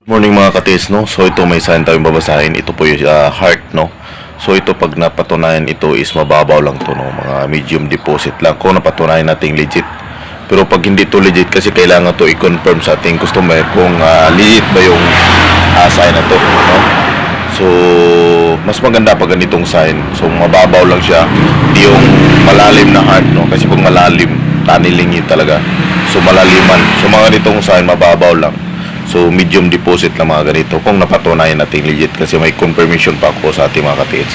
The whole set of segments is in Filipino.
Morning mga katis, no? So ito may sign tayong babasahin. Ito po yung heart, no? So ito pag napatunayan ito is mababaw lang to, no? Mga medium deposit lang kung napatunayan nating legit. Pero pag hindi to legit kasi kailangan to i-confirm sa ating customer kung legit ba yung sign na to, no? So mas maganda pag ganitong sign. So mababaw lang siya, hindi yung malalim na heart, no? Kasi pag malalim, tanilingin talaga. So malaliman. So mga ganitong sign mababaw lang. So medium deposit lang mga ganito kung napatunayan natin legit kasi may confirmation pa ako sa ating mga ka-TH.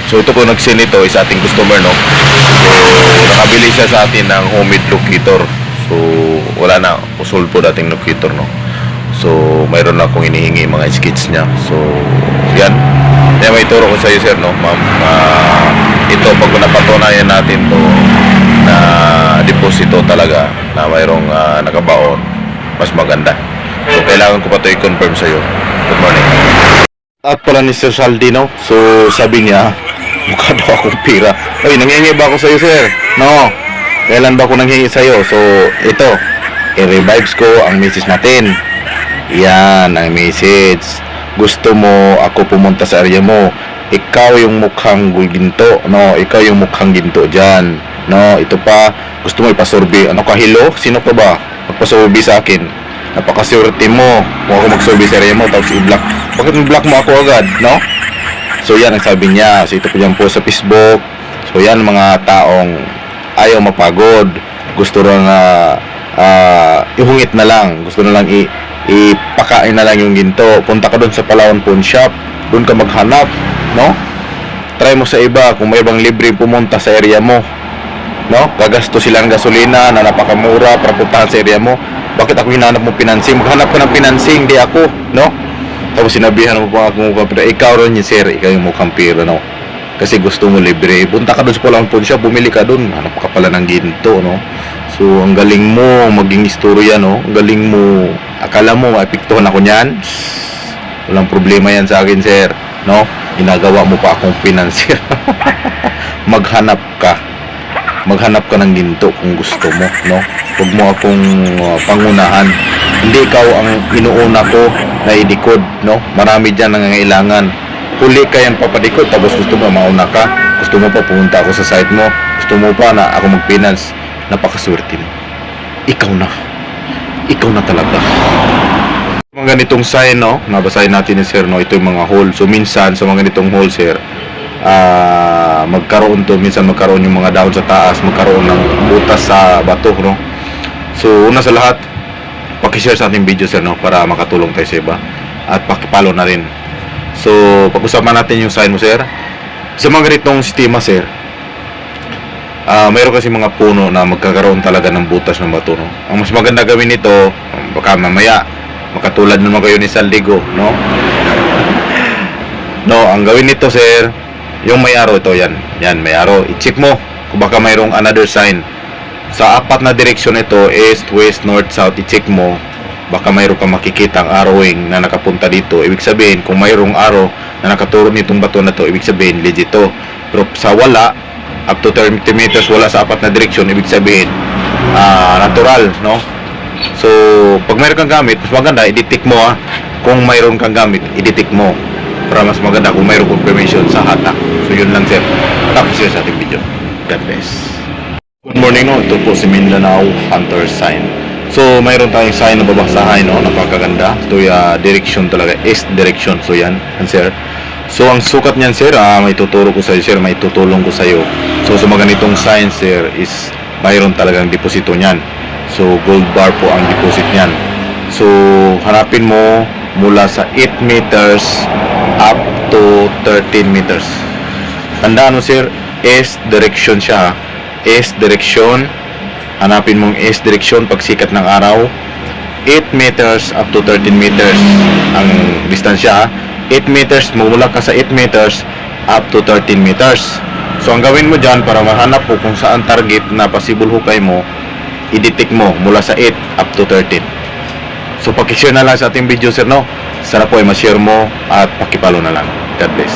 So ito po nag-send ito is ating customer, no. So nakabili siya sa atin ng homemade locator. So wala na, usul po dating locator, no. So mayroon na akong inihingi mga skits niya. So yan. Kaya may turo ko sa iyo, sir, no. Ma'am, ito pag napatunayan natin to na deposito talaga na mayroong nakabaon, mas maganda. So, kailangan ko pa ito i-confirm sa'yo. Good morning. At pala ni Sir Saldino. So, sabi niya, mukha daw akong pira. Ay, nanghingi ba ako sa'yo, sir? No. Kailan ba ako nanghingi sa'yo? So, ito. I-revives ko ang message natin. Yan, ang message. Gusto mo ako pumunta sa area mo. Ikaw yung mukhang ginto. No, ikaw yung mukhang ginto dyan. No, ito pa. Gusto mo ipasurvey. Ano ka, hello? Sino pa ba? Magpasurvey sa akin. Napakaswerte mo kung ako mag-survey sa area mo tapos i-block. Bakit i-block mo ako agad, no? So yan ang sabi niya. So ito po yan po sa Facebook. So yan mga taong ayaw mapagod. Gusto na ihungit na lang. Gusto na lang ipakain na lang yung ginto. Punta ka doon sa Palawan Pawn Shop. Doon ka maghanap, no? Try mo sa iba kung may ibang libre pumunta sa area mo, no? Gagasto silang gasolina na napakamura para puntahan sa area mo. Bakit ako hinanap mo financing? Maghanap ka ng financing, di ako, no? Tapos sinabihan mo pa ako mukhang pira. Ikaw rin yun, sir. Ikaw yung mukhang pira, no? Kasi gusto mo libre. Punta ka doon sa Palawan Pawn Shop, bumili ka doon. Hanap ka pala ng ginto, no? So, ang galing mo maging istorya, no? Ang galing mo. Akala mo, maepektuhan ako niyan? Walang problema yan sa akin, sir, no? Ginagawa mo pa akong financier. Maghanap ka ng ginto kung gusto mo, no? Huwag mo akong pangunahan. Hindi ikaw ang inuuna ko na idikod, no? Marami dyan nangangailangan. Huli ka yan papadikod, tapos gusto mo mauna ka. Gusto mo pa pumunta ako sa site mo. Gusto mo pa na ako mag-finance. Napakaswerte mo. Ikaw na talaga. Mga ganitong sign, no? Nabasahin natin ni sir, no? Ito yung mga hole. So minsan sa mga ganitong hole, sir, magkaroon to, minsan magkaroon yung mga dahon sa taas, magkaroon ng butas sa bato, no? So una sa lahat, paki-share sa ating video, sir, no, para makatulong tayo sa iba, at paki-follow na rin. So pag-usapan natin yung sign mo, sir. Sa mga ganitong sistema, sir, mayroon kasi mga puno na magkakaroon talaga ng butas ng bato, no? Ang mas maganda gawin nito, baka mamaya makatulad naman kayo ni Saldigo, no? No, ang gawin nito, sir, yung may arrow ito, yan may arrow, i-check mo kung baka mayroong another sign sa apat na direksyon. Ito, east, west, north, south. I-check mo, baka mayroong kang makikita ang arrowing na nakapunta dito. Ibig sabihin, kung mayroong arrow na nakaturo nitong bato na to, ibig sabihin legit to. Pero sa wala, up to 30 meters, wala sa apat na direksyon, ibig sabihin natural, no? So pag mayroon kang gamit, mas maganda i-detect mo, kung mayroon kang gamit, i-detect mo para mas maganda kung mayroong confirmation sa hatak. So yun lang, sir. Tapos yun sa ating video. God bless. Good morning, no? Ito po si Mindanao Hunter sign. So mayroon tayong sign na babasahin, no? Napakaganda. Ito yung direction talaga, east direction. So yan, sir. So ang sukat niyan, sir, may tuturo ko sa iyo, sir, may tutulong ko sa iyo. So sa mga ganitong sign, sir, is mayroon talagang deposito niyan. So gold bar po ang deposit niyan. So hanapin mo mula sa 8 meters up to 13 meters. Tandaan mo, sir, east direction siya. East direction. Hanapin mong east direction pag sikat ng araw. 8 meters up to 13 meters ang distansya. 8 meters, mula ka sa 8 meters up to 13 meters. So ang gawin mo dyan para mahanap po kung saan target na possible hukay mo, i-detect mo mula sa 8 up to 13. So pakishare na lang sa ating video, sir, no? Sana po ay ma-share mo at pakipalo na lang. God bless.